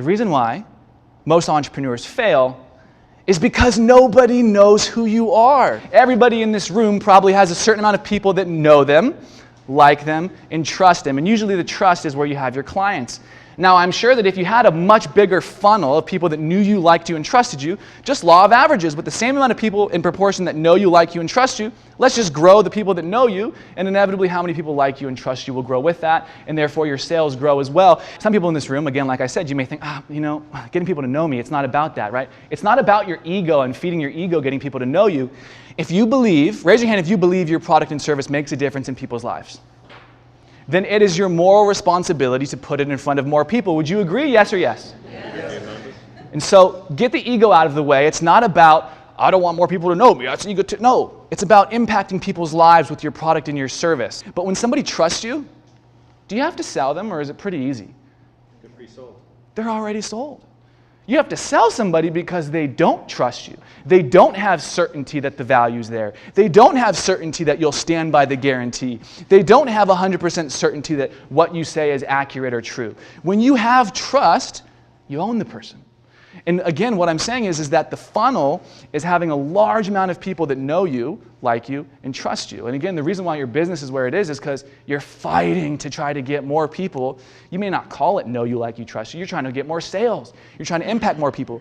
The reason why most entrepreneurs fail is because nobody knows who you are. Everybody in this room probably has a certain amount of people that know them, like them, and trust them. And usually the trust is where you have your clients. Now, I'm sure that if you had a much bigger funnel of people that knew you, liked you, and trusted you, just law of averages, with the same amount of people in proportion that know you, like you, and trust you, let's just grow the people that know you, and inevitably how many people like you and trust you will grow with that, and therefore your sales grow as well. Some people in this room, again, like I said, you may think, getting people to know me, it's not about that, right? It's not about your ego and feeding your ego, getting people to know you. If you believe, raise your hand if you believe your product and service makes a difference in people's lives. Then it is your moral responsibility to put it in front of more people. Would you agree? Yes or yes? Yes. And so get the ego out of the way. It's not about, I don't want more people to know me. That's ego. No, it's about impacting people's lives with your product and your service. But when somebody trusts you, do you have to sell them or is it pretty easy? They're pre-sold. They're already sold. You have to sell somebody because they don't trust you. They don't have certainty that the value's there. They don't have certainty that you'll stand by the guarantee. They don't have 100% certainty that what you say is accurate or true. When you have trust, you own the person. And again, what I'm saying is that the funnel is having a large amount of people that know you, like you, and trust you. And again, the reason why your business is where it is because you're fighting to try to get more people. You may not call it know you, like you, trust you. You're trying to get more sales. You're trying to impact more people.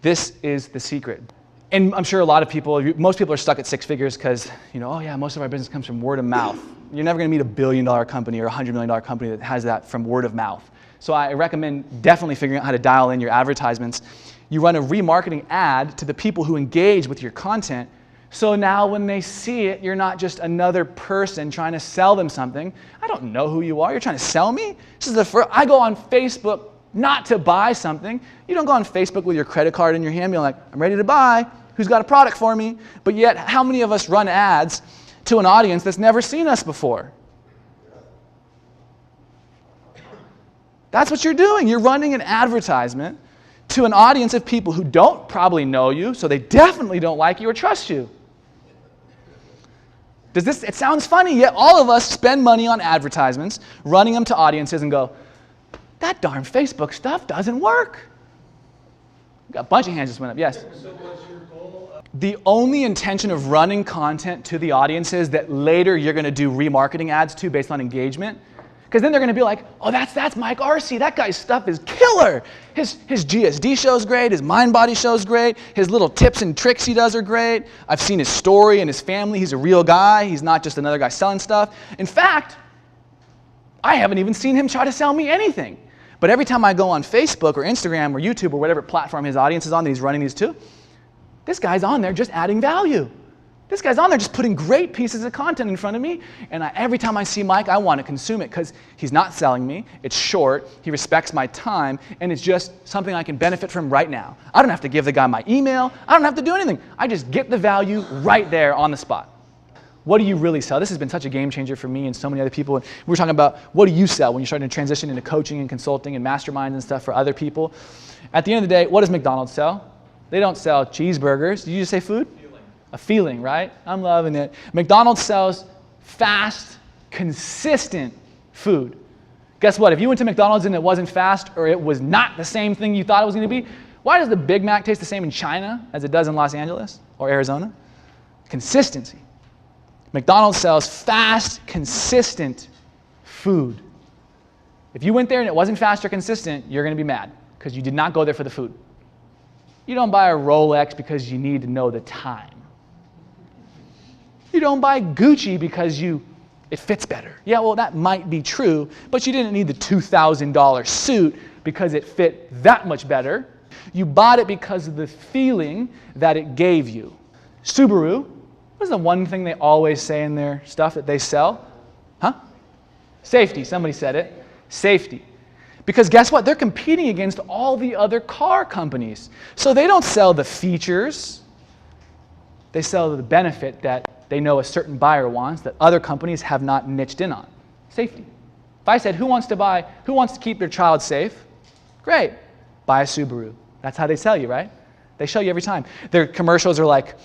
This is the secret. And I'm sure a lot of people, most people are stuck at six figures because, most of our business comes from word of mouth. You're never going to meet $1 billion company or a $100 million company that has that from word of mouth. So I recommend definitely figuring out how to dial in your advertisements. You run a remarketing ad to the people who engage with your content. So now when they see it, you're not just another person trying to sell them something. I don't know who you are. You're trying to sell me? This is the first. I go on Facebook not to buy something. You don't go on Facebook with your credit card in your hand being like, I'm ready to buy. Who's got a product for me? But yet, how many of us run ads to an audience that's never seen us before? That's what you're doing. You're running an advertisement to an audience of people who don't probably know you, so they definitely don't like you or trust you. It sounds funny, yet all of us spend money on advertisements, running them to audiences and go, that darn Facebook stuff doesn't work. Got a bunch of hands just went up, yes? So what's your goal? The only intention of running content to the audiences that later you're going to do remarketing ads to based on engagement. Because then they're going to be like, oh, that's Mike Arce. That guy's stuff is killer. His GSD show's great. His mind body show's great. His little tips and tricks he does are great. I've seen his story and his family. He's a real guy. He's not just another guy selling stuff. In fact, I haven't even seen him try to sell me anything. But every time I go on Facebook or Instagram or YouTube or whatever platform his audience is on that he's running these to, this guy's on there just adding value. This guy's on there just putting great pieces of content in front of me, and every time I see Mike, I want to consume it because he's not selling me, it's short, he respects my time, and it's just something I can benefit from right now. I don't have to give the guy my email, I don't have to do anything. I just get the value right there on the spot. What do you really sell? This has been such a game changer for me and so many other people. We're talking about what do you sell when you're starting to transition into coaching and consulting and masterminds and stuff for other people. At the end of the day, what does McDonald's sell? They don't sell cheeseburgers. Did you just say food? A feeling, right? I'm loving it. McDonald's sells fast, consistent food. Guess what? If you went to McDonald's and it wasn't fast or it was not the same thing you thought it was going to be, why does the Big Mac taste the same in China as it does in Los Angeles or Arizona? Consistency. McDonald's sells fast, consistent food. If you went there and it wasn't fast or consistent, you're going to be mad because you did not go there for the food. You don't buy a Rolex because you need to know the time. You don't buy Gucci because it fits better. Yeah, well, that might be true, but you didn't need the $2,000 suit because it fit that much better. You bought it because of the feeling that it gave you. Subaru, what's the one thing they always say in their stuff that they sell? Huh? Safety. Somebody said it. Safety. Because guess what? They're competing against all the other car companies. So they don't sell the features. They sell the benefit that they know a certain buyer wants that other companies have not niched in on. Safety. If I said, who wants to keep their child safe? Great. Buy a Subaru. That's how they sell you, right? They show you every time. Their commercials are like,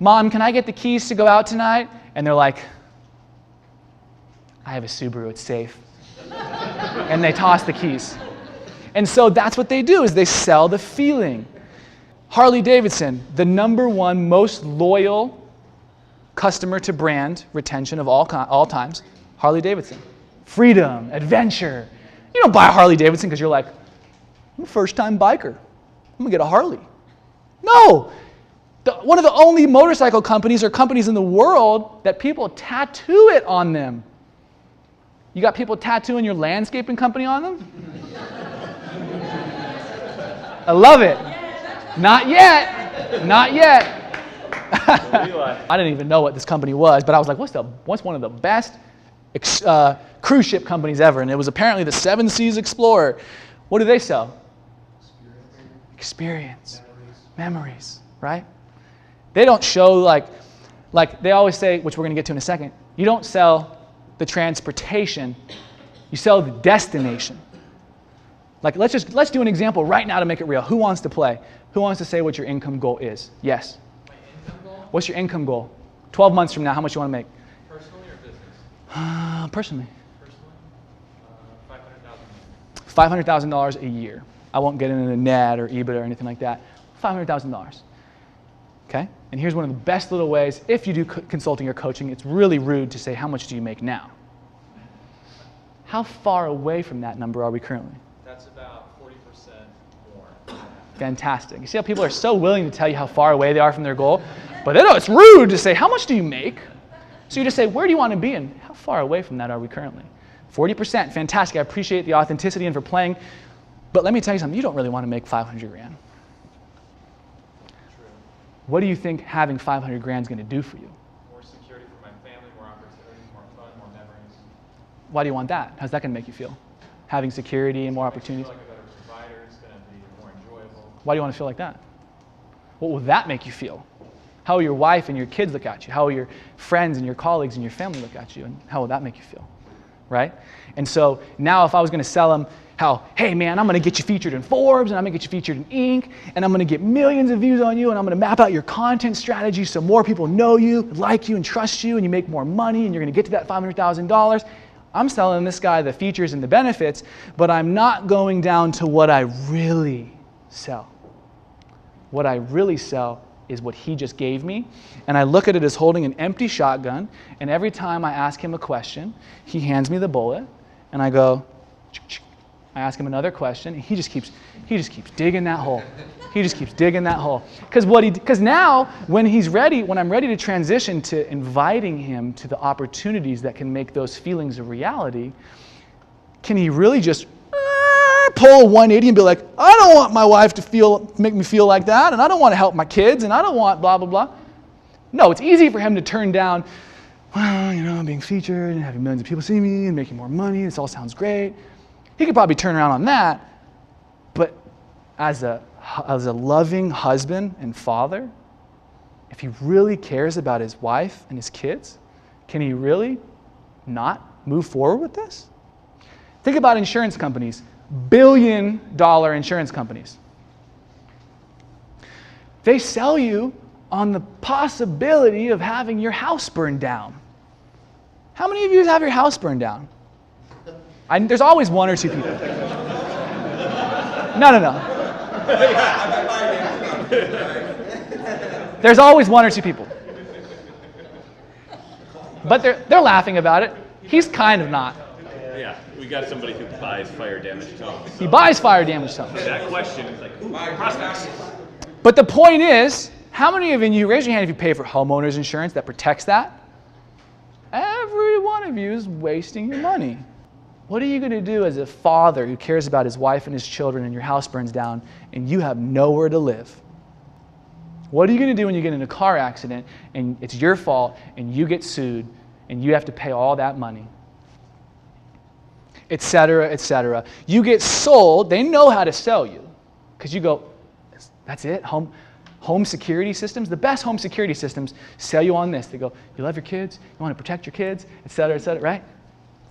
Mom, can I get the keys to go out tonight? And they're like, I have a Subaru, it's safe. And they toss the keys. And so that's what they do, is they sell the feeling. Harley Davidson, the #1 most loyal customer to brand retention of all times, Harley Davidson. Freedom, adventure. You don't buy a Harley Davidson because you're like, I'm a first-time biker. I'm going to get a Harley. No! One of the only motorcycle companies or companies in the world that people tattoo it on them. You got people tattooing your landscaping company on them? I love it. Not yet. Not yet. I didn't even know what this company was, but I was like, what's one of the best cruise ship companies ever? And it was apparently the Seven Seas Explorer. What do they sell? Experience. Memories, right? They don't show like they always say, which we're going to get to in a second, you don't sell the transportation, you sell the destination. Like let's do an example right now to make it real. Who wants to play? Who wants to say what your income goal is? Yes. My income goal? What's your income goal? 12 months from now, how much you want to make? Personally or business? Personally. Personally, $500,000. $500,000 a year. I won't get into net or EBIT or anything like that. $500,000. Okay? And here's one of the best little ways, if you do consulting or coaching, it's really rude to say, how much do you make now? How far away from that number are we currently? That's about 40% more. Fantastic. You see how people are so willing to tell you how far away they are from their goal? But they know it's rude to say, how much do you make? So you just say, where do you want to be and how far away from that are we currently? 40%, fantastic. I appreciate the authenticity and for playing. But let me tell you something, you don't really want to make 500 grand. True. What do you think having 500 grand is going to do for you? More security for my family, more opportunities, more fun, more memories. Why do you want that? How's that going to make you feel? Having security and more I feel opportunities? like a better provider. It's going to be more enjoyable. Why do you want to feel like that? What will that make you feel? How will your wife and your kids look at you? How will your friends and your colleagues and your family look at you? And how will that make you feel? Right? And so now if I was going to sell them how, hey man, I'm going to get you featured in Forbes and I'm going to get you featured in Inc. and I'm going to get millions of views on you and I'm going to map out your content strategy so more people know you, like you, and trust you and you make more money and you're going to get to that $500,000. I'm selling this guy the features and the benefits, but I'm not going down to what I really sell. What I really sell is what he just gave me, and I look at it as holding an empty shotgun, and every time I ask him a question, he hands me the bullet, and I go, I ask him another question, and he just keeps digging that hole. He just keeps digging that hole. Because now, when I'm ready to transition to inviting him to the opportunities that can make those feelings a reality, can he really just pull a 180 and be like, I don't want my wife to make me feel like that, and I don't want to help my kids, and I don't want blah, blah, blah. No, it's easy for him to turn down, well, you know, I'm being featured and having millions of people see me and making more money. This all sounds great. He could probably turn around on that, but as a loving husband and father, if he really cares about his wife and his kids, can he really not move forward with this? Think about insurance companies. Billion-dollar insurance companies. They sell you on the possibility of having your house burned down. How many of you have your house burned down? There's always one or two people. No. There's always one or two people. But they're laughing about it. He's kind of not. Yeah, we got somebody who buys fire damaged homes. He buys fire damaged homes. That question is like, ooh, prospects. But the point is, how many of you, raise your hand if you pay for homeowners insurance that protects that? Every one of you is wasting your money. What are you going to do as a father who cares about his wife and his children and your house burns down and you have nowhere to live? What are you going to do when you get in a car accident and it's your fault and you get sued and you have to pay all that money? Et cetera, et cetera. You get sold, they know how to sell you. Because you go, that's it? Home security systems? The best home security systems sell you on this. They go, you love your kids, you want to protect your kids, et cetera, right?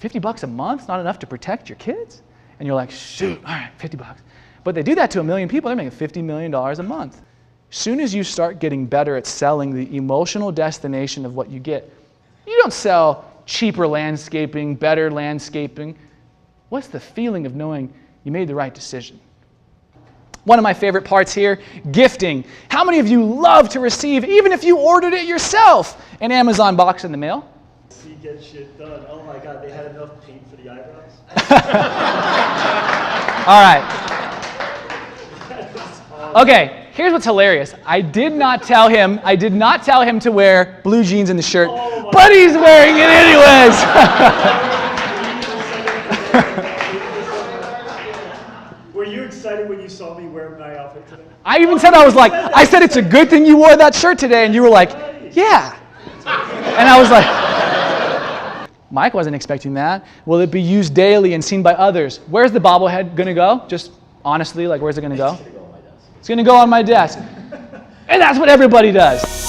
$50 a month, not enough to protect your kids? And you're like, shoot, all right, $50. But they do that to 1 million people, they're making $50 million a month. As soon as you start getting better at selling the emotional destination of what you get, you don't sell cheaper landscaping, better landscaping. What's the feeling of knowing, you made the right decision. One of my favorite parts here, gifting. How many of you love to receive, even if you ordered it yourself, an Amazon box in the mail? See, get shit done. Oh my God, they had enough paint for the eyebrows? All right. Okay, here's what's hilarious. I did not tell him to wear blue jeans and the shirt, but he's wearing it anyways. Were you excited when you saw me wear my outfit today? I even said, I said it's a good thing you wore that shirt today, and you were like, yeah. And I was like, Mike wasn't expecting that. Will it be used daily and seen by others? Where's the bobblehead going to go? Just honestly, like, where's it going to go? It's going to go on my desk. And that's what everybody does.